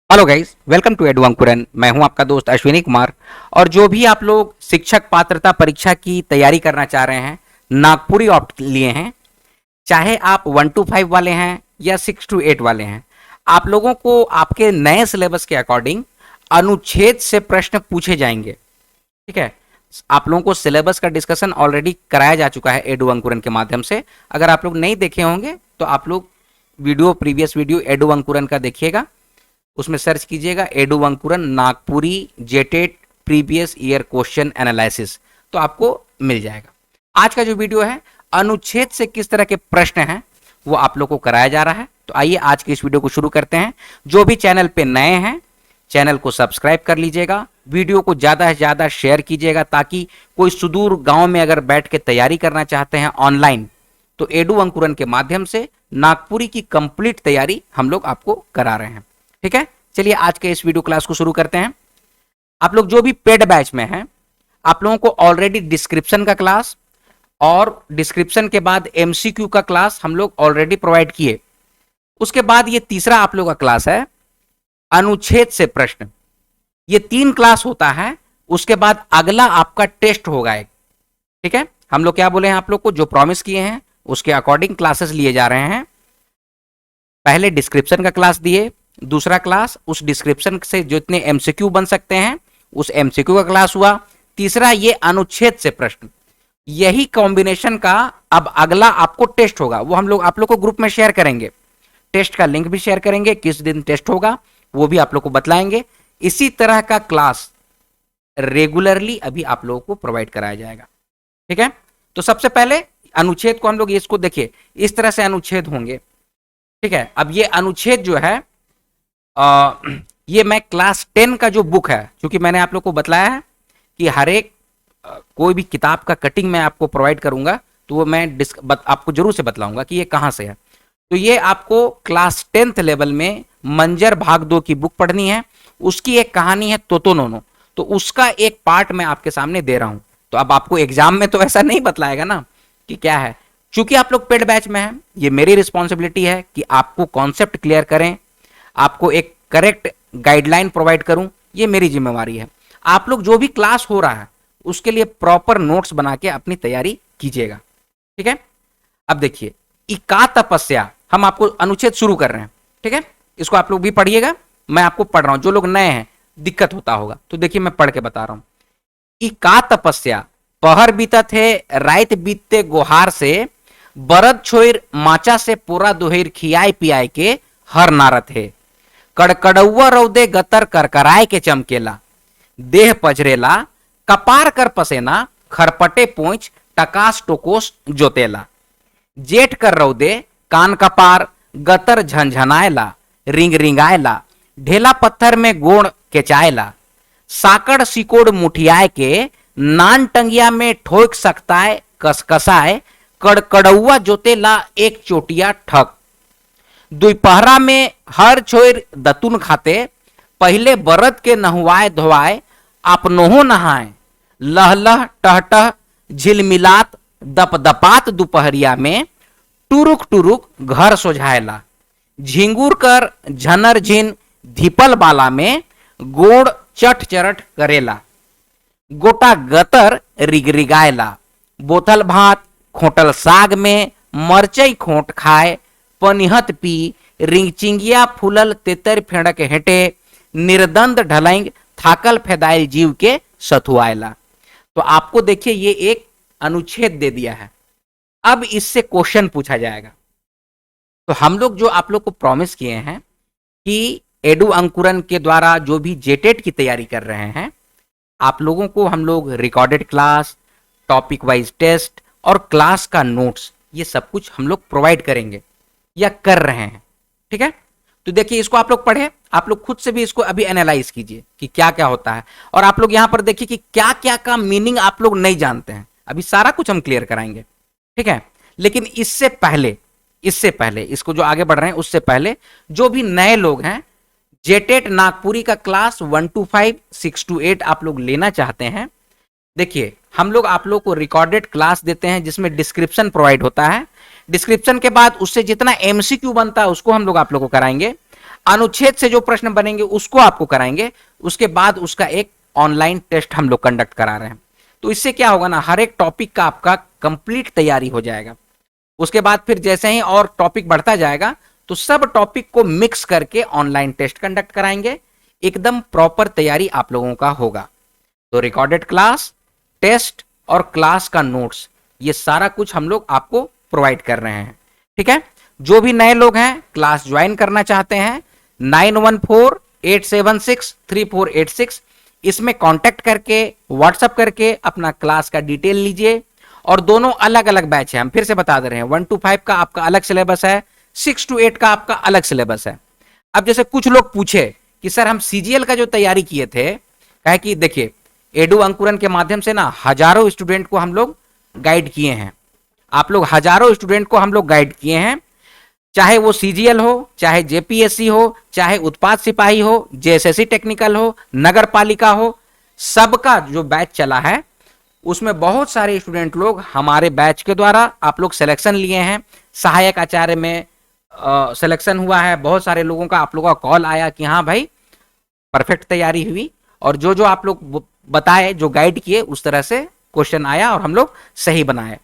Hello guys, welcome to Edu Ankuran. मैं हूं आपका दोस्त अश्विनी कुमार। और जो भी आप लोग शिक्षक पात्रता परीक्षा की तैयारी करना चाह रहे हैं, नागपुरी ऑप्ट लिए हैं, चाहे आप 1 to 5 वाले हैं या 6 to 8 वाले हैं, आप लोगों को आपके नए सिलेबस के अकॉर्डिंग अनुच्छेद से प्रश्न पूछे जाएंगे। ठीक है, आप लोगों को सिलेबस का डिस्कशन ऑलरेडी कराया जा चुका है एडू अंकुरन के माध्यम से। अगर आप लोग नहीं देखे होंगे तो आप लोग प्रीवियस वीडियो एडू अंकुरन का देखिएगा, उसमें सर्च कीजिएगा एडू अंकुरन Nagpuri JTET previous year question analysis, तो आपको मिल जाएगा। आज का जो वीडियो है, अनुच्छेद से किस तरह के प्रश्न हैं वो आप लोग को कराया जा रहा है। तो आइए आज के इस वीडियो को शुरू करते हैं। जो भी चैनल पे नए हैं, चैनल को सब्सक्राइब कर लीजिएगा, वीडियो को ज़्यादा से ज़्यादा शेयर कीजिएगा, ताकि कोई सुदूर गांव में अगर बैठ के तैयारी करना चाहते हैं ऑनलाइन, तो एडू अंकुरन के माध्यम से नागपुरी की कंप्लीट तैयारी हम लोग आपको करा रहे हैं। ठीक है, चलिए आज के इस वीडियो क्लास को शुरू करते हैं। आप लोग जो भी पेड बैच में हैं, आप लोगों को ऑलरेडी डिस्क्रिप्शन का क्लास और डिस्क्रिप्शन के बाद एमसीक्यू का क्लास हम लोग ऑलरेडी प्रोवाइड किए। उसके बाद ये तीसरा आप लोग का क्लास है अनुच्छेद से प्रश्न। ये 3 क्लास होता है, उसके बाद अगला आपका टेस्ट होगा एक। ठीक है, हम लोग क्या बोले हैं आप लोग को, जो प्रॉमिस किए हैं उसके अकॉर्डिंग क्लासेस लिए जा रहे हैं। पहले डिस्क्रिप्शन का क्लास दिए, दूसरा क्लास उस डिस्क्रिप्शन से जितने एमसीक्यू बन सकते हैं उस एमसीक्यू का क्लास हुआ, तीसरा ये अनुच्छेद से प्रश्न। यही कॉम्बिनेशन का अब अगला आपको टेस्ट होगा, वो हम लोग आप लोग को ग्रुप में शेयर करेंगे। टेस्ट का लिंक भी शेयर करेंगे, किस दिन टेस्ट होगा वो भी आप लोग को बतलाएंगे। इसी तरह का क्लास रेगुलरली अभी आप लोगों को प्रोवाइड कराया जाएगा। ठीक है, तो सबसे पहले अनुच्छेद को हम लोग इसको देखिए, इस तरह से अनुच्छेद होंगे। ठीक है, अब ये अनुच्छेद जो है ये मैं क्लास 10 का जो बुक है, क्योंकि मैंने आप लोग को बतलाया है कि हर एक कोई भी किताब का कटिंग मैं आपको प्रोवाइड करूंगा, तो वो मैं आपको जरूर से बतलाऊंगा कि ये कहाँ से है। तो ये आपको क्लास 10th लेवल में मंजर भाग 2 की बुक पढ़नी है। उसकी एक कहानी है तोतो नोनो, तो उसका एक पार्ट मैं आपके सामने दे रहा हूं। तो अब आपको एग्जाम में तो ऐसा नहीं बतलाएगा ना कि क्या है, चूंकि आप लोग पेड बैच में हैं, ये मेरी रिस्पॉन्सिबिलिटी है कि आपको कॉन्सेप्ट क्लियर करें, आपको एक करेक्ट गाइडलाइन प्रोवाइड करूं, ये मेरी जिम्मेवारी है। आप लोग जो भी क्लास हो रहा है उसके लिए प्रॉपर नोट्स बना के अपनी तैयारी कीजिएगा। ठीक है, अब देखिए इका तपस्या, हम आपको अनुच्छेद शुरू कर रहे हैं। ठीक है, इसको आप लोग भी पढ़िएगा, मैं आपको पढ़ रहा हूं। जो लोग नए हैं दिक्कत होता होगा, तो देखिए मैं पढ़ के बता रहा हूं। इका तपस्या पहर बीतत है रात बीतते गोहार से, बरद छोर माचा से पूरा दोहेर खियाए पियाए के हर नारत है। कड़कड़ौआ रौदे गतर करकराए के चमकेला, देह पजरेला कपार कर पसेना, खरपटे पोंछ टकास टोकोस जोतेला। जेठ कर रौदे कान कपार गतर झंझनाएला, रिंग रिंगाएला, ढेला पत्थर में गोड़ केचाएला। साकड़ सिकोड़ मुठियाए के नान टंगिया में ठोक सकताए कसकसाए, कड़कड़ौआ जोतेला एक चोटिया ठक। दोपहरा में हर छोर दतुन खाते, पहले बरद के नहुआए धोआए, आपनोहो नहाए। लह लह टहटह झिलमिलात दपदपात दोपहरिया में, टुरुक टुरुक घर सोझाएला। झिंगुर कर झनर झिन धिपल बाला में, गोड़ चट चरट करेला। गोटा गतर रिगरिगाएला, बोतल भात खोटल साग में, मरचई खोट खाए पनिहत पी, रिंगचिंगिया फूलल तेतर फेड़क हेटे, निर्दंद ढलाइंग थाकल फेदाइल जीव के सथुआएला। तो आपको देखिए ये एक अनुच्छेद दे दिया है। अब इससे क्वेश्चन पूछा जाएगा। तो हम लोग जो आप लोग को प्रॉमिस किए हैं कि एडू अंकुरन के द्वारा जो भी जेटेट की तैयारी कर रहे हैं, आप लोगों को हम लोग recorded class, topic wise test और क्लास का नोट्स, ये सब कुछ हम लोग प्रोवाइड करेंगे या कर रहे हैं। ठीक है, तो देखिए इसको आप लोग पढ़े, आप लोग खुद से भी इसको अभी एनालाइज कीजिए कि क्या क्या होता है। और आप लोग यहां पर देखिए कि क्या क्या का मीनिंग आप लोग नहीं जानते हैं, अभी सारा कुछ हम क्लियर कराएंगे। ठीक है, लेकिन इससे पहले इसको जो आगे बढ़ रहे हैं उससे पहले जो भी नए लोग हैं, जेटेट नागपुरी का क्लास 1 to 5 6 to 8 आप लोग लेना चाहते हैं, देखिए हम लोग आप लोग को रिकॉर्डेड क्लास देते हैं जिसमें डिस्क्रिप्शन प्रोवाइड होता है। डिस्क्रिप्शन के बाद उससे जितना एमसीक्यू बनता है उसको हम लोग आप लोग को कराएंगे। अनुच्छेद से जो प्रश्न बनेंगे उसको आपको कराएंगे, उसके बाद उसका एक ऑनलाइन टेस्ट हम लोग कंडक्ट करा रहे हैं। तो इससे क्या होगा ना, हर एक टॉपिक का आपका कंप्लीट तैयारी हो जाएगा। उसके बाद फिर जैसे ही और टॉपिक बढ़ता जाएगा तो सब टॉपिक को मिक्स करके ऑनलाइन टेस्ट कंडक्ट कराएंगे। एकदम प्रॉपर तैयारी आप लोगों का होगा। तो रिकॉर्डेड क्लास, टेस्ट और क्लास का नोट्स, ये सारा कुछ हम लोग आपको प्रोवाइड कर रहे हैं। ठीक है, जो भी नए लोग हैं क्लास ज्वाइन करना चाहते हैं 9148763486 इसमें कांटेक्ट करके व्हाट्सएप करके अपना क्लास का डिटेल लीजिए। और दोनों अलग अलग बैच है, हम फिर से बता दे रहे हैं, 1 to 5 का आपका अलग सिलेबस है, 6 to 8 का आपका अलग सिलेबस है। अब जैसे कुछ लोग पूछे कि सर हम सीजीएल का जो तैयारी किए थे, कहे कि देखिए एडू अंकुरन के माध्यम से ना हजारों स्टूडेंट को हम लोग गाइड किए हैं, आप लोग हजारों स्टूडेंट को हम लोग गाइड किए हैं, चाहे वो सीजीएल हो, चाहे जेपीएससी हो, चाहे उत्पाद सिपाही हो, जेएसएससी टेक्निकल हो, नगर पालिका हो, सबका जो बैच चला है उसमें बहुत सारे स्टूडेंट लोग हमारे बैच के द्वारा आप लोग सिलेक्शन लिए हैं। सहायक आचार्य में सिलेक्शन हुआ है, बहुत सारे लोगों का आप लोगों का कॉल आया कि हाँ भाई परफेक्ट तैयारी हुई, और जो जो आप लोग बताए, जो गाइड किए, उस तरह से क्वेश्चन आया और हम लोग सही बनाए।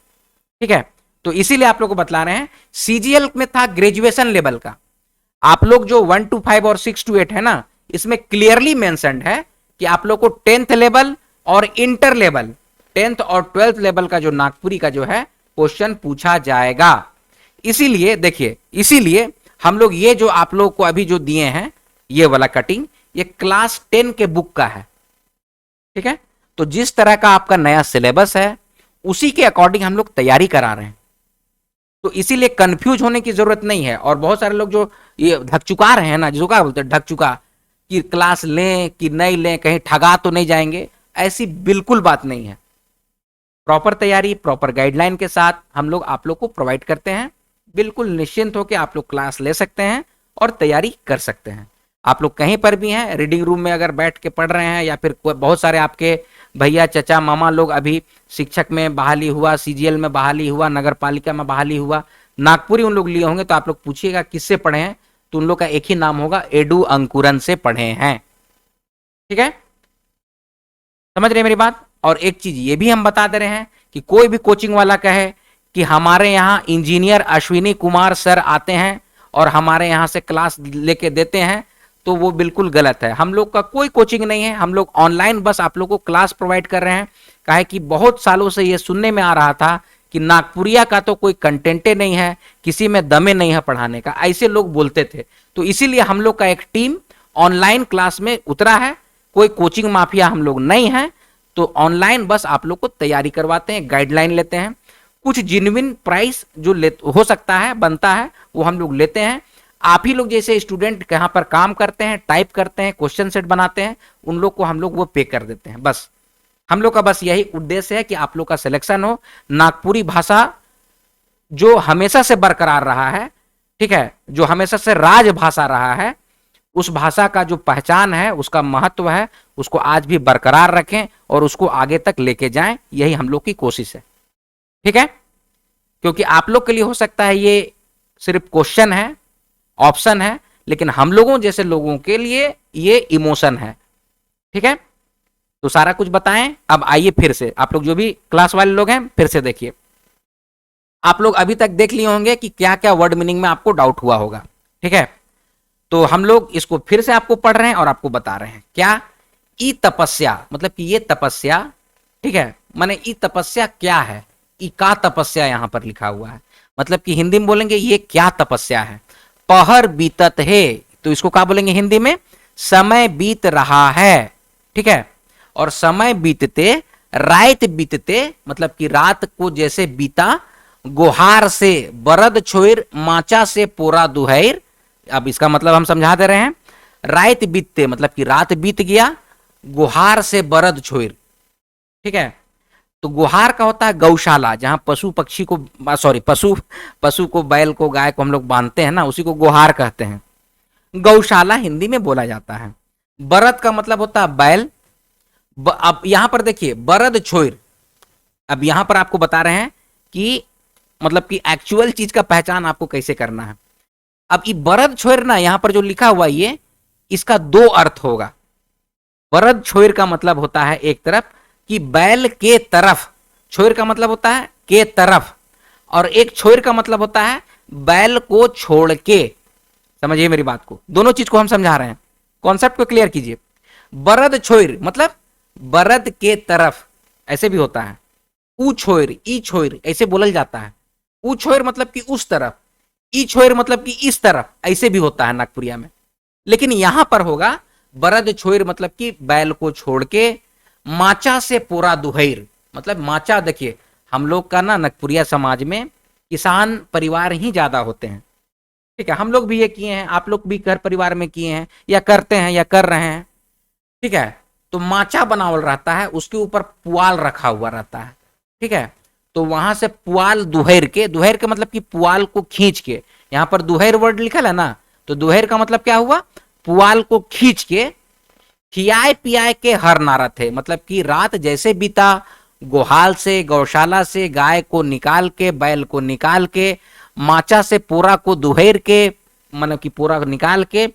ठीक है, तो इसीलिए आप लोग को बतला रहे हैं। सीजीएल में था ग्रेजुएशन लेवल का, आप लोग जो 1 to 5 और 6 to 8 है ना, इसमें क्लियरली मेंशन्ड है कि आप लोग को 10th लेवल और इंटर लेवल, 10th और 12th लेवल का जो नागपुरी का जो है क्वेश्चन पूछा जाएगा। इसीलिए देखिए, इसीलिए हम लोग ये जो आप लोग को अभी जो दिए हैं ये वाला कटिंग, ये क्लास 10 के बुक का है। ठीक है, तो जिस तरह का आपका नया सिलेबस है उसी के अकॉर्डिंग हम लोग तैयारी करा रहे हैं। तो इसीलिए कंफ्यूज होने की जरूरत नहीं है। और बहुत सारे लोग जो ये ढकचुका रहे हैं ना, जिसको क्या बोलते हैं ढकचुका, कि क्लास लें कि नहीं लें, कहीं ठगा तो नहीं जाएंगे, ऐसी बिल्कुल बात नहीं है। प्रॉपर तैयारी, प्रॉपर गाइडलाइन के साथ हम लोग आप लोग को प्रोवाइड करते हैं। बिल्कुल निश्चिंत होकर आप लोग क्लास ले सकते हैं और तैयारी कर सकते हैं। आप लोग कहीं पर भी हैं, रीडिंग रूम में अगर बैठ के पढ़ रहे हैं, या फिर बहुत सारे आपके भैया चचा मामा लोग अभी शिक्षक में बहाली हुआ, सीजीएल में बहाली हुआ, नगर पालिका में बहाली हुआ, नागपुरी उन लोग लिए होंगे, तो आप लोग पूछिएगा किससे पढ़े हैं, तो उन लोग का एक ही नाम होगा, एडू अंकुरन से पढ़े हैं। ठीक है, समझ रहे हैं मेरी बात। और एक चीज ये भी हम बता दे रहे हैं कि कोई भी कोचिंग वाला कहे कि हमारे यहाँ इंजीनियर अश्विनी कुमार सर आते हैं और हमारे यहाँ से क्लास लेके देते हैं, तो वो बिल्कुल गलत है। हम लोग का कोई कोचिंग नहीं है, हम लोग ऑनलाइन बस आप लोग को क्लास प्रोवाइड कर रहे हैं। काहे कि बहुत सालों से ये सुनने में आ रहा था कि नागपुरिया का तो कोई कंटेंटे नहीं है, किसी में दमे नहीं है पढ़ाने का, ऐसे लोग बोलते थे। तो इसीलिए हम लोग का एक टीम ऑनलाइन क्लास में उतरा है। कोई कोचिंग माफिया हम लोग नहीं है, तो ऑनलाइन बस आप लोग को तैयारी करवाते हैं, गाइडलाइन लेते हैं, कुछ जेन्युइन प्राइस जो हो सकता है बनता है वो हम लोग लेते हैं। आप ही लोग जैसे स्टूडेंट यहाँ पर काम करते हैं, टाइप करते हैं, क्वेश्चन सेट बनाते हैं, उन लोग को हम लोग वो पे कर देते हैं। बस हम लोग का बस यही उद्देश्य है कि आप लोग का सिलेक्शन हो। नागपुरी भाषा जो हमेशा से बरकरार रहा है, ठीक है, जो हमेशा से राजभाषा रहा है, उस भाषा का जो पहचान है, उसका महत्व है, उसको आज भी बरकरार रखें और उसको आगे तक लेके जाएं, यही हम लोग की कोशिश है। ठीक है, क्योंकि आप लोग के लिए हो सकता है ये सिर्फ क्वेश्चन है, ऑप्शन है, लेकिन हम लोगों जैसे लोगों के लिए ये इमोशन है। ठीक है, तो सारा कुछ बताएं। अब आइए फिर से आप लोग जो भी क्लास वाले लोग हैं फिर से देखिए। आप लोग अभी तक देख लिए होंगे कि क्या क्या वर्ड मीनिंग में आपको डाउट हुआ होगा। ठीक है, तो हम लोग इसको फिर से आपको पढ़ रहे हैं और आपको बता रहे हैं क्या ई तपस्या, मतलब कि ये तपस्या, ठीक है, माने ई तपस्या क्या है, ई का तपस्या यहां पर लिखा हुआ है, मतलब कि हिंदी में बोलेंगे ये क्या तपस्या है। पहर बीतत है, तो इसको क्या बोलेंगे हिंदी में, समय बीत रहा है। ठीक है, और समय बीतते रात बीतते, मतलब कि रात को जैसे बीता, गुहार से बरद छोर माचा से पोरा दुहैर। अब इसका मतलब हम समझा दे रहे हैं, रात बीतते मतलब कि रात बीत गया, गुहार से बरद छोर। ठीक है, तो गुहार का होता है गौशाला, जहां पशु पक्षी को, सॉरी पशु को, बैल को, गाय को हम लोग बांधते हैं ना, उसी को गुहार कहते हैं, गौशाला हिंदी में बोला जाता है। बरद का मतलब होता है बैल। अब यहां पर देखिए बरद छोर, अब यहां पर आपको बता रहे हैं कि मतलब कि एक्चुअल चीज का पहचान आपको कैसे करना है। अब ये बरद छोर ना यहां पर जो लिखा हुआ ये, इसका दो अर्थ होगा। बरद छोर का मतलब होता है एक तरफ कि बैल के तरफ, छोर का मतलब होता है के तरफ, और एक छोर का मतलब होता है बैल को छोड़ के। समझिए मेरी बात को, दोनों चीज को हम समझा रहे हैं, कॉन्सेप्ट को क्लियर कीजिए। बरद छोर मतलब बरद के तरफ, ऐसे भी होता है। ऊ छोर, ई छोर ऐसे बोलल जाता है। ऊ छोर मतलब कि उस तरफ, ई छोर मतलब कि इस तरफ, ऐसे भी होता है नागपुरिया में। लेकिन यहां पर होगा बरद छोर मतलब कि बैल को छोड़ के, माचा से पूरा दुहैर मतलब माचा, देखिए हम लोग का ना नागपुरिया समाज में किसान परिवार ही ज्यादा होते हैं, ठीक है। हम लोग भी ये किए हैं, आप लोग भी घर परिवार में किए हैं या करते हैं या कर रहे हैं, ठीक है। तो माचा बनावल रहता है, उसके ऊपर पुआल रखा हुआ रहता है, ठीक है। तो वहां से पुआल दुहैर के, दुहैर के मतलब कि पुआल को खींच के, यहां पर दुहैर वर्ड लिखा है ना, तो दुहैर का मतलब क्या हुआ, पुआल को खींच के खियाए पियाए के हर नारा थे, मतलब कि रात जैसे बीता, गोहाल से गौशाला से गाय को निकाल के, बैल को निकाल के, माचा से पूरा को दुहैर के, मतलब कि पूरा निकाल के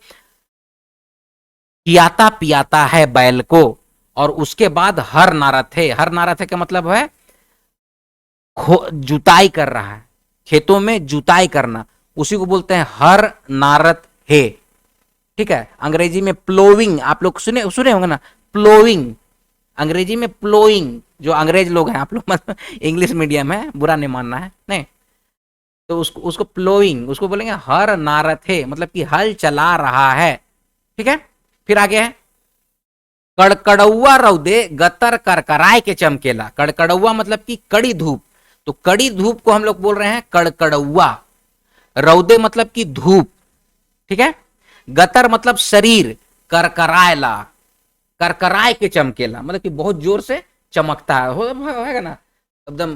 खियाता पियाता है बैल को। और उसके बाद हर नारा थे, हर नारा थे का मतलब है जुताई कर रहा है, खेतों में जुताई करना, उसी को बोलते हैं हर नारत है, ठीक है। अंग्रेजी में प्लोइंग, आप लोग सुने सुने होंगे ना, प्लोइंग, अंग्रेजी में प्लोइंग, जो अंग्रेज लोग हैं आप लोग, मतलब इंग्लिश मीडियम है, बुरा नहीं मानना है, नहीं, तो उसको उसको प्लोइंग, उसको बोलेंगे हर नारत है, मतलब कि हल चला रहा है, ठीक है। फिर आगे है कड़कड़ौआ रौदे गतर करकराय के चमकेला। कड़कड़ौआ मतलब कि कड़ी धूप, तो कड़ी धूप को हम लोग बोल रहे हैं कड़कड़ौआ। रौदे मतलब कि धूप, ठीक है। गतर मतलब शरीर, करकरायला, करकराय के चमकेला मतलब कि बहुत जोर से चमकता है, होगा ना, एकदम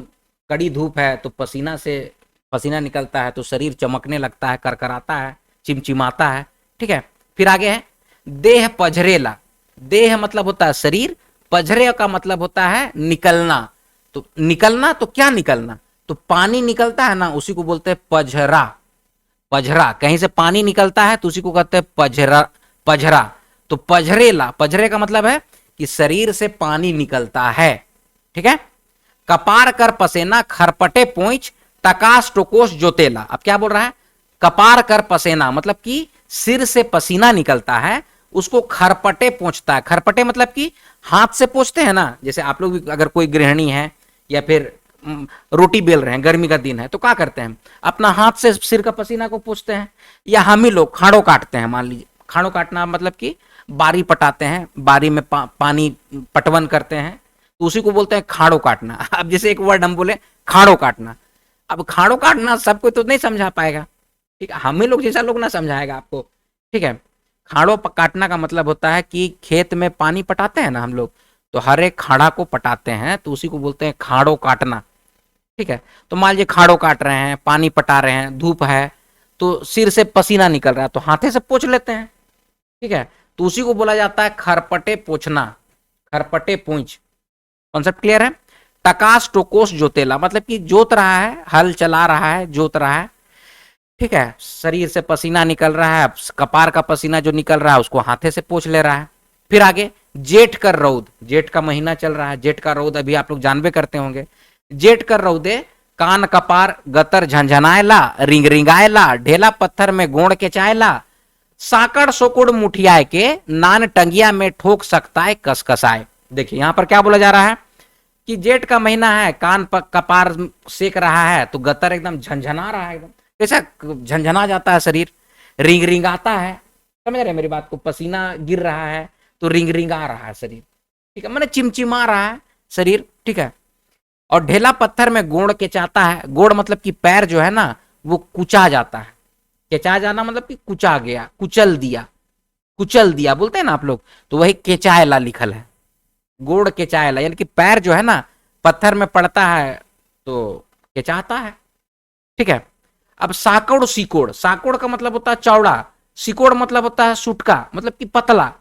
कड़ी धूप है तो पसीना से पसीना निकलता है तो शरीर चमकने लगता है, करकराता है, चिमचिमाता है, ठीक है। फिर आगे है देह पझरेला। देह मतलब होता है शरीर, पझरे का मतलब होता है निकलना। तो निकलना तो क्या निकलना, तो पानी निकलता है ना, उसी को बोलते हैं पझरा। पझरा, कहीं से पानी निकलता है तो उसी को कहते हैं पझरा, पझरा। तो पझरेला, पझरे का मतलब है कि शरीर से पानी निकलता है, ठीक है। कपार कर पसेना खरपटे पोंछ टकास टोकोस जोतेला। अब क्या बोल रहा है, कपार कर पसेना मतलब कि सिर से पसीना निकलता है, उसको खरपटे पोंछता है। खरपटे मतलब कि हाथ से पोंछते हैं ना, जैसे आप लोग भी अगर कोई गृहिणी है या फिर रोटी बेल रहे हैं, गर्मी का दिन है तो क्या करते हैं, अपना हाथ से सिर का पसीना को पोंछते हैं। या हम ही लोग खाड़ो काटते हैं, मान लीजिए खाड़ो काटना मतलब कि बारी पटाते हैं, बारी में पानी पटवन करते हैं, तो उसी को बोलते हैं खाड़ो काटना। अब जैसे एक वर्ड हम बोले खाड़ो काटना, अब खाड़ो काटना सबको तो नहीं समझा पाएगा, ठीक है, हम ही लोग जैसा लोग ना समझाएगा आपको, ठीक है। खाड़ो काटना का मतलब होता है कि खेत में पानी पटाते हैं ना हम लोग, तो हर एक खाड़ा को पटाते हैं तो उसी को बोलते हैं खाड़ो काटना, ठीक है। तो मान लीजिए खाड़ो काट रहे हैं, पानी पटा रहे हैं, धूप है तो सिर से पसीना निकल रहा है तो हाथे से पोंछ लेते हैं, ठीक है। तो उसी को बोला जाता है खरपटे पोंछना, खरपटे पूंछ। कॉन्सेप्ट क्लियर है। टकास टोकोस जोतेला मतलब कि जोत रहा है, हल चला रहा है, जोत रहा है, ठीक है। शरीर से पसीना निकल रहा है, कपार का पसीना जो निकल रहा है उसको हाथे से पोंछ ले रहा है। फिर आगे जेठ कर रौद, जेठ का महीना चल रहा है, जेठ का रौद अभी आप लोग जानबे करते होंगे। जेठ कर रौदे कान कपार गतर झंझनाएला, रिंग रिंगाएला, ढेला पत्थर में गोड़ के चायला, साकड़ सोकुड़ मुठियाए के नान टंगिया में ठोक सकता है कसकसाए। देखिए यहां पर क्या बोला जा रहा है कि जेठ का महीना है, कान पर कपार सेक रहा है तो गतर एकदम झंझना रहा है, एकदम कैसा झंझना जाता है शरीर, रिंग रिंग आता है, समझ रहे मेरी बात को, पसीना गिर रहा है तो रिंग रिंग आ रहा है शरीर, ठीक है, मैंने चिमचिमा रहा है शरीर, ठीक है। और ढेला पत्थर में गोड़ के चाहता है, गोड़ मतलब कि पैर जो है ना वो कुचा जाता है, केचा जाना मतलब कि कुचा गया, कुचल दिया, कुचल दिया बोलते हैं ना आप लोग, तो वही केचायला लिखल है, गोड़ केचायला, यानी कि पैर जो है ना पत्थर में पड़ता है तो केचाता है, ठीक है। अब साकोड़ सिकोड़, साकोड़ का मतलब होता है चौड़ा, सिकोड़ मतलब होता है सुटका, मतलब कि पतला।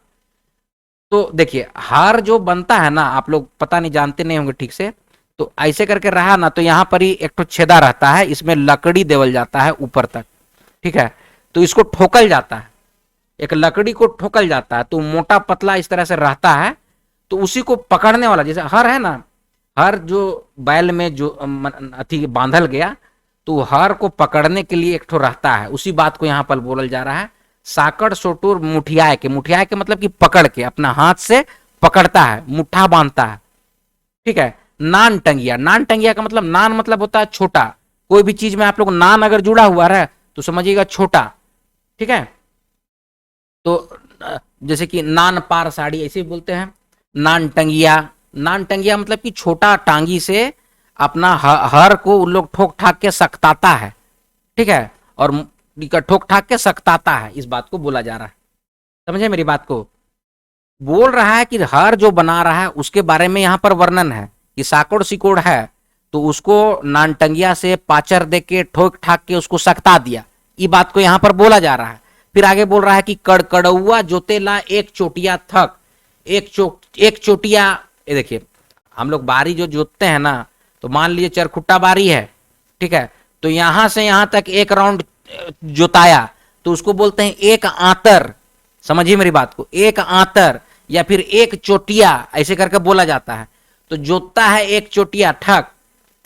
तो देखिए हार जो बनता है ना, आप लोग पता नहीं जानते नहीं होंगे ठीक से, तो ऐसे करके रहा ना तो यहाँ पर ही एक तो छेदा रहता है, इसमें लकड़ी देवल जाता है ऊपर तक, ठीक है। तो इसको ठोकल जाता है, एक लकड़ी को ठोकल जाता है, तो मोटा पतला इस तरह से रहता है। तो उसी को पकड़ने वाला, जैसे हर है ना, हर जो बैल में जो अथी बांधल गया, तो हर को पकड़ने के लिए एक ठो रहता है, उसी बात को यहाँ पर बोलल जा रहा है। साकड़ सोटूर मुठियाए के, मुठियाए के मतलब कि पकड़ के, अपना हाथ से पकड़ता है, मुट्ठा बांधता है, ठीक है। नान टंगिया, नान टंगिया का मतलब, नान मतलब होता है छोटा, कोई भी चीज में आप लोग नान अगर जुड़ा हुआ है तो समझिएगा छोटा, ठीक है। तो जैसे कि नान पार साड़ी ऐसे बोलते हैं। नान टंगिया, नान टंगिया मतलब कि छोटा टांगी से अपना हर को उन लोग ठोक ठाक के सकताता है, ठीक है, और ठोक ठाक के सकताता है, इस बात को बोला जा रहा है। समझे मेरी बात को? बोल रहा है कि हर जो बना रहा है उसके बारे में यहाँ पर वर्णन है कि साकोड़ सिकोड़ है तो उसको नानटंगिया से पाचर दे के ठोक ठाक के उसको सकता दिया, ये बात को यहाँ पर बोला जा रहा है। फिर आगे बोल रहा है कि कड़कड़ौआ जोतेला एक चोटिया थक, एक चोटिया, ये देखिए हम लोग बारी जो जोतते हैं ना, तो मान लीजिए चरखुट्टा बारी है, ठीक है, तो यहां से यहां तक एक राउंड जोताया तो उसको बोलते हैं एक आंतर। समझिए मेरी बात को, एक आंतर या फिर एक चोटिया ऐसे करके बोला जाता है। तो जोतता है एक चोटिया ठक,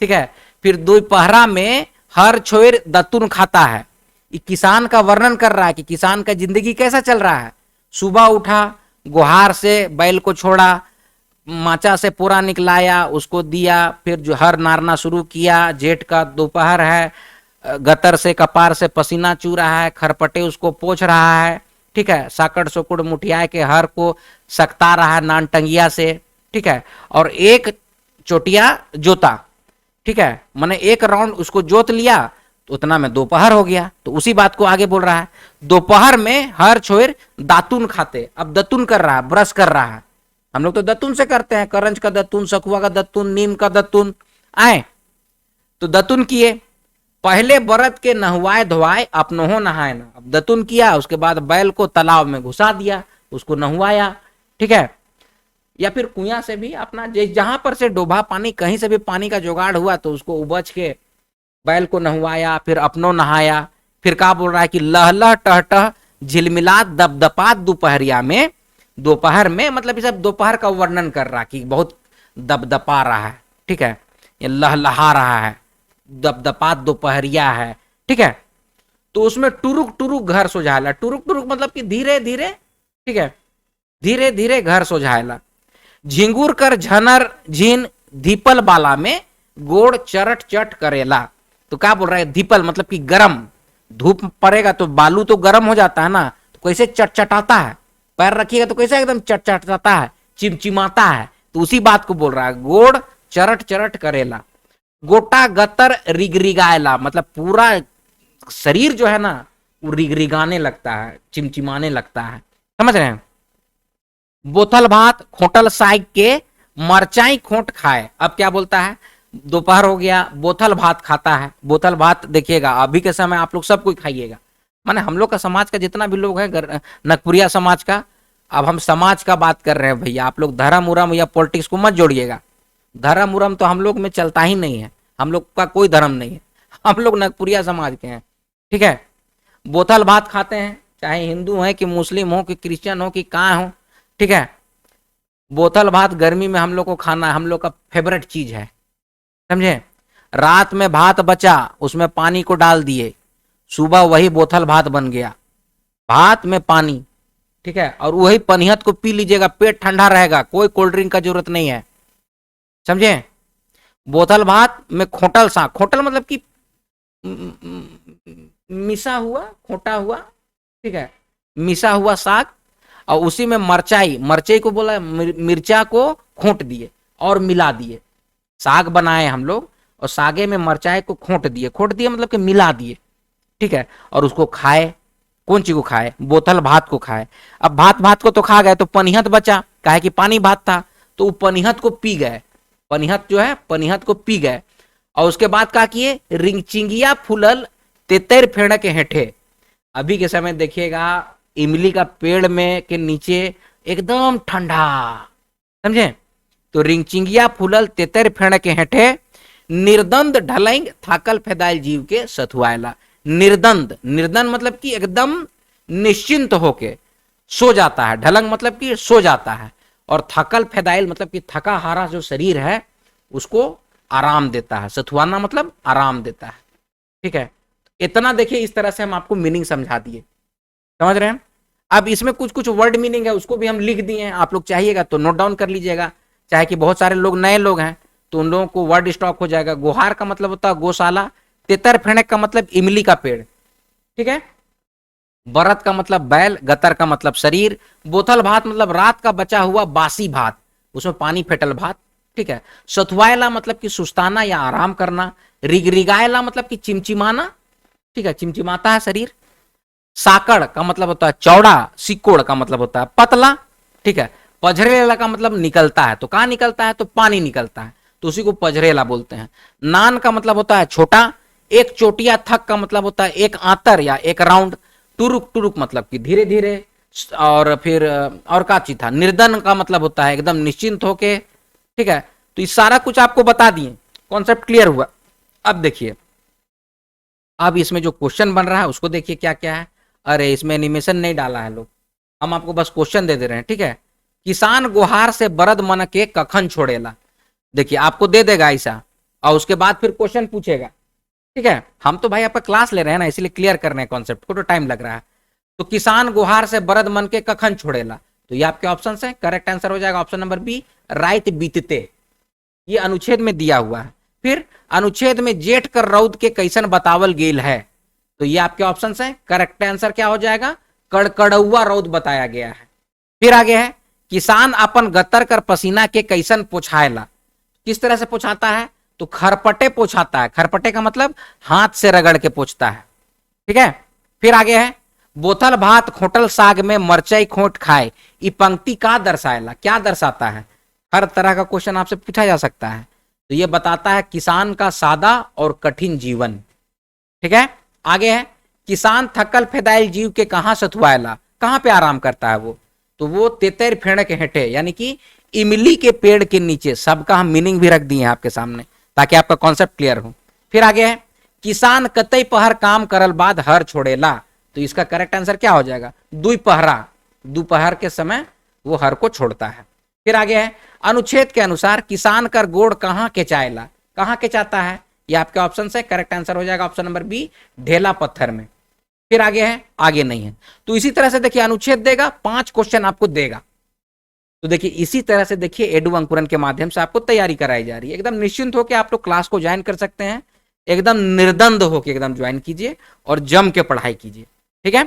ठीक है। फिर दोपहरा में हर छोर दतुन खाता है, ये किसान का वर्णन कर रहा है कि किसान का जिंदगी कैसा चल रहा है। सुबह उठा, गुहार से बैल को छोड़ा, माचा से पूरा निकलाया, उसको दिया, फिर जो हर नारना शुरू किया। जेठ का दोपहर है, गतर से कपार से पसीना चू रहा है, खरपटे उसको पोंछ रहा है, ठीक है। साकड़ सोकुड़ मुठिया के हर को सकता रहा है नान टंगिया से, ठीक है, और एक चोटिया जोता, ठीक है, मैंने एक राउंड उसको जोत लिया तो उतना में दोपहर हो गया। तो उसी बात को आगे बोल रहा है, दोपहर में हर छोर दातुन खाते, अब दतुन कर रहा है, ब्रश कर रहा है। हम लोग तो दतुन से करते हैं, करंज का दतुन, सखुआ का दतुन, नीम का दतुन, आए तो दतुन किए। पहले बरत के नहवाए धोवाए अपनों नहाए ना, अब दतुन किया, उसके बाद बैल को तालाब में घुसा दिया, उसको नहवाया, ठीक है। या फिर कुआं से भी अपना जहां पर से डोभा पानी, कहीं से भी पानी का जुगाड़ हुआ तो उसको उबच के बैल को नहवाया, फिर अपनों नहाया। फिर क्या बोल रहा है कि लहलह टहटह झिलमिलात दपदपात दोपहरिया में, दोपहर में मतलब सब दोपहर का वर्णन कर रहा है कि बहुत दपदपा रहा है, ठीक है, ये लहलहा रहा है, दपदपात दोपहरिया है, ठीक है। तो उसमें टुरुक टुरुक घर सोझायला, टुरुक टुरुक मतलब कि धीरे धीरे, ठीक है, धीरे धीरे घर सोझायला। झिंगुर कर झनर झीन धीपल बाला में गोड़ चरट चट करेला। तो क्या बोल रहा है, धीपल मतलब कि गरम, धूप पड़ेगा तो बालू तो गर्म हो जाता है ना, तो कैसे चटचटाता है, पैर रखिएगा तो कैसे एकदम चटचटाता है, चिमचिमाता है। तो उसी बात को बोल रहा है, गोड़ चरट चरट करेला। गोटा गतर रिगरिगायला मतलब पूरा शरीर जो है ना वो रिगरिगाने लगता है, चिमचिमाने लगता है, समझ रहे हैं। बोथल भात खोटल साग के मरचाई खोट खाए। अब क्या बोलता है, दोपहर हो गया, बोथल भात खाता है। बोथल भात देखिएगा अभी के समय आप लोग सब कोई खाइएगा, माने हम लोग का समाज का जितना भी लोग हैं, नकपुरिया समाज का, अब हम समाज का बात कर रहे हैं भैया, आप लोग धर्म उरम या पॉलिटिक्स को मत जोड़िएगा। धर्म उरम तो हम लोग में चलता ही नहीं है, हम लोग का कोई धर्म नहीं है, हम लोग नकपुरिया समाज के हैं, ठीक है। बोतल भात खाते हैं, चाहे हिंदू है कि मुस्लिम हो कि क्रिश्चियन हो कि कहाँ हो, ठीक है। बोतल भात गर्मी में हम लोग को खाना, हम लोग का फेवरेट चीज है, समझे। रात में भात बचा, उसमें पानी को डाल दिए, सुबह वही बोतल भात बन गया, भात में पानी, ठीक है, और वही पनियत को पी लीजिएगा, पेट ठंडा रहेगा, कोई कोल्ड ड्रिंक का जरूरत नहीं है, समझे। बोतल भात में खोटल सा, खोटल मतलब कि मिसा हुआ, खोटा हुआ, ठीक है, मिसा हुआ साग, और उसी में मरचाई, मरचाई को बोला, मिर्चा को खोट दिए और मिला दिए, साग बनाए हम लोग और सागे में मरचाई को खोट दिए, खोट दिए मतलब कि मिला दिए, ठीक है, और उसको खाए। कौन चीज को खाए, बोतल भात को खाए। अब भात भात को तो खा गए, तो पनिहत बचा, काहे कि पानी भात था, तो वो पनिहत को पी गए, पनिहत जो है पनिहत को पी गए। और उसके बाद क्या किए, रिंगचिंगिया फूलल तेतर फेड़ के हेठे। अभी के समय देखिएगा इमली का पेड़ में के नीचे एकदम ठंडा, समझे। तो रिंगचिंगिया फूलल तेतर फेड़ के हेठे निर्दंद ढलैंग थाकल फैदाइल जीव के सथुआला। निर्दंद, निर्दंद मतलब कि एकदम निश्चिंत होके सो जाता है, ढलंग मतलब कि सो जाता है, और थकल फेदाइल मतलब कि थका हारा जो शरीर है उसको आराम देता है, सथुआना मतलब आराम देता है। ठीक है, इतना देखिए, इस तरह से हम आपको मीनिंग समझा दिए, समझ रहे हैं। अब इसमें कुछ कुछ वर्ड मीनिंग है उसको भी हम लिख दिए हैं, आप लोग चाहिएगा तो नोट डाउन कर लीजिएगा, चाहे कि बहुत सारे लोग नए लोग हैं तो उन लोगों को वर्ड स्टॉक हो जाएगा। गुहार का मतलब होता है गौशाला, तेतर फेणक का मतलब इमली का पेड़, ठीक है। बरत का मतलब बैल, गतर का मतलब शरीर, बोथल भात मतलब रात का बचा हुआ बासी भात, उसमें पानी फेटल भात, ठीक है। सथुआयला मतलब कि सुस्ताना या आराम करना, रिगरिगायला मतलब कि चिमचिमाना, ठीक है, चिमचिमाता है शरीर। साकड़ का मतलब होता है चौड़ा, सिकोड़ का मतलब होता है पतला, ठीक है। पझरेला का मतलब निकलता है, तो कहां निकलता है, तो पानी निकलता है, तो उसी को पझरेला बोलते हैं। नान का मतलब होता है छोटा, एक चोटिया थक का मतलब होता है एक आंतर या एक राउंड, टुरुक, टुरुक मतलब कि धीरे धीरे, और फिर और का चीज था, निर्धन का मतलब होता है एकदम निश्चिंत होके, ठीक है। तो ये सारा कुछ आपको बता दिए, कॉन्सेप्ट क्लियर हुआ। अब देखिए, अब इसमें जो क्वेश्चन बन रहा है उसको देखिए क्या क्या है। अरे इसमें एनिमेशन नहीं डाला है लोग, हम आपको बस क्वेश्चन दे दे रहे हैं, ठीक है। किसान गुहार से बरद मन के कखन छोड़ेला, देखिए आपको दे देगा ऐसा, और उसके बाद फिर क्वेश्चन पूछेगा, ठीक है। हम तो भाई आपका क्लास ले रहे हैं ना, इसलिए क्लियर कर रहे हैं कॉन्सेप्ट को, तो टाइम लग रहा है। तो किसान गुहार से बरद मन के कखन छोड़ेला, तो ये आपके ऑप्शन है, करेक्ट आंसर हो जाएगा ऑप्शन नंबर बी, राइत बीतते, ये अनुच्छेद में दिया हुआ है। फिर अनुच्छेद में जेठ कर रौद के कैसन बतावल गेल है, तो ये आपके ऑप्शन है, करेक्ट आंसर क्या हो जाएगा, कड़कड़ौआ रौद बताया गया है। फिर आगे है, किसान अपन गतर कर पसीना के कैसन पोछाएला, किस तरह से पोछाता है, तो खरपटे पोछाता है, खरपटे का मतलब हाथ से रगड़ के पोछता है, ठीक है। फिर आगे है, बोतल भात खोटल साग में मरचाई खोट खाए, ये पंक्ति का दर्शाएला, क्या दर्शाता है, हर तरह का क्वेश्चन आपसे पूछा जा सकता है। तो ये बताता है किसान का सादा और कठिन जीवन, ठीक है। आगे है, किसान थकल फेदाइल जीव के कहां सथुआएला, कहां पे आराम करता है वो, तो वो तेतर फेड़ के हेठे, यानी कि इमली के पेड़ के नीचे। सबका हम मीनिंग भी रख दिए हैं आपके सामने ताकि आपका कॉन्सेप्ट क्लियर हो। फिर आगे है, किसान कतई पहर काम करल बाद हर छोड़ेला, तो इसका करेक्ट आंसर क्या हो जाएगा, दुपहरा, दोपहर के समय वो हर को छोड़ता है। फिर आगे है, अनुच्छेद के अनुसार किसान कर गोड़ कहां केचाएला, कहां केचाता है, ये आपके ऑप्शन है, करेक्ट आंसर हो जाएगा ऑप्शन नंबर बी, ढेला पत्थर में। फिर आगे है, आगे नहीं है। तो इसी तरह से देखिए, अनुच्छेद देगा, 5 क्वेश्चन आपको देगा। तो देखिए इसी तरह से देखिए एडू अंकुरन के माध्यम से आपको तैयारी कराई जा रही है। एकदम निश्चिंत होकर आप लोग क्लास को ज्वाइन कर सकते हैं, एकदम निर्द्वंद होकर एकदम ज्वाइन कीजिए और जम के पढ़ाई कीजिए, ठीक है।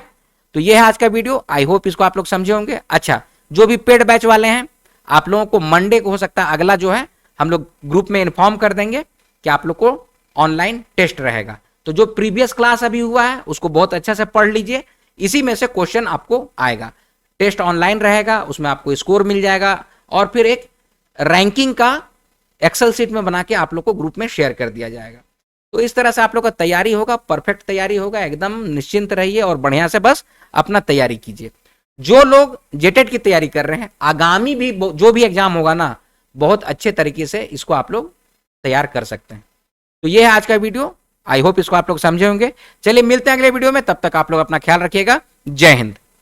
तो ये है आज का वीडियो, आई होप इसको आप लोग समझे होंगे। अच्छा, जो भी पेड बैच वाले हैं, आप लोगों को मंडे को हो सकता है अगला जो है हम लोग ग्रुप में इन्फॉर्म कर देंगे कि आप लोग को ऑनलाइन टेस्ट रहेगा। तो जो प्रीवियस क्लास अभी हुआ है उसको बहुत अच्छे से पढ़ लीजिए, इसी में से क्वेश्चन आपको आएगा। टेस्ट ऑनलाइन रहेगा, उसमें आपको स्कोर मिल जाएगा, और फिर एक रैंकिंग का एक्सेल सीट में बना के आप लोग को ग्रुप में शेयर कर दिया जाएगा। तो इस तरह से आप लोग का तैयारी होगा, परफेक्ट तैयारी होगा, एकदम निश्चिंत रहिए और बढ़िया से बस अपना तैयारी कीजिए। जो लोग जेटेट की तैयारी कर रहे हैं, आगामी भी जो भी एग्जाम होगा ना, बहुत अच्छे तरीके से इसको आप लोग तैयार कर सकते हैं। तो ये है आज का वीडियो, आई होप इसको आप लोग समझे होंगे। चलिए मिलते हैं अगले वीडियो में, तब तक आप लोग अपना ख्याल रखिएगा। जय हिंद।